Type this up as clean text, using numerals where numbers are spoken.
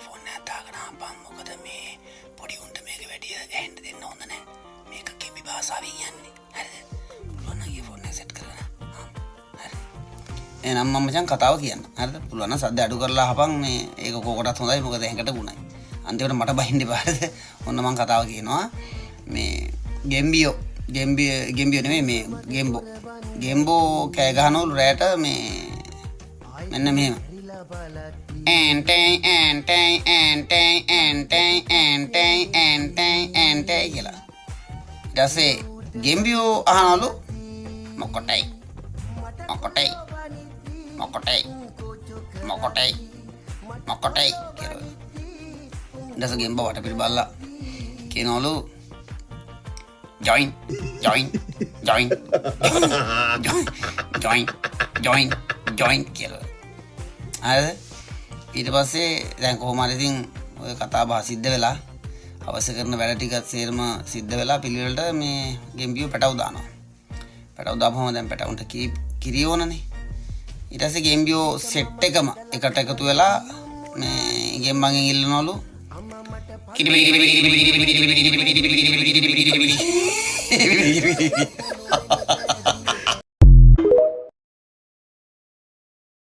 Phone එක දාගෙන ආපන් මොකද මේ පොඩි උන්ට මේක වැඩි ඇහෙන්න දෙන්න හොඳ නැහැ මේක කිවි භාෂාවෙන් යන්නේ හරිද පුළුවන් නම් ෆෝන් එක සෙට් කරගන්න හරි එහෙනම් මම මචං කතාව කියන්න හරිද පුළුවන් නම් සද්ද අඩු කරලා අහපන් මේ ඒක කෝකටත් හොඳයි මොකද එහෙකට වුණයි අන්තිමට මට බහින්න එපා හරිද ඔන්න මම කතාව කියනවා මේ ගෙම්බියෝ නෙමෙයි මේ ගෙම්බෝ කෑ ගහනවලු රැට මේ මෙන්න මෙහෙම ඇන්ටයි කියලා ඊට පස්සේ ගෙම්බියෝ අහනවලු මොකටයි කියලා ඊට පස්සේ ගෙම්බෝ වටපිට බලලා කියනවලු join කියලා. හරිද? ඊට පස්සේ දැන් කොහොම හරි ඉතින් ඔය කතා බහ සිද්ධ වෙලා අවශ්‍ය කරන වැඩ ටික සේරම සිද්ධ වෙලා පිළිවෙලට මේ ගෙම්බියෝ පැටව දානවා. පැටව දාපුවම දැන් පැටවුන්ට කිරි ඕනනේ. ඊට පස්සේ ගෙම්බියෝ සෙට් එකම එකට එකතු වෙලා මේ ගෙම්බන්ගෙන් ඉල්ලනවලු කිරි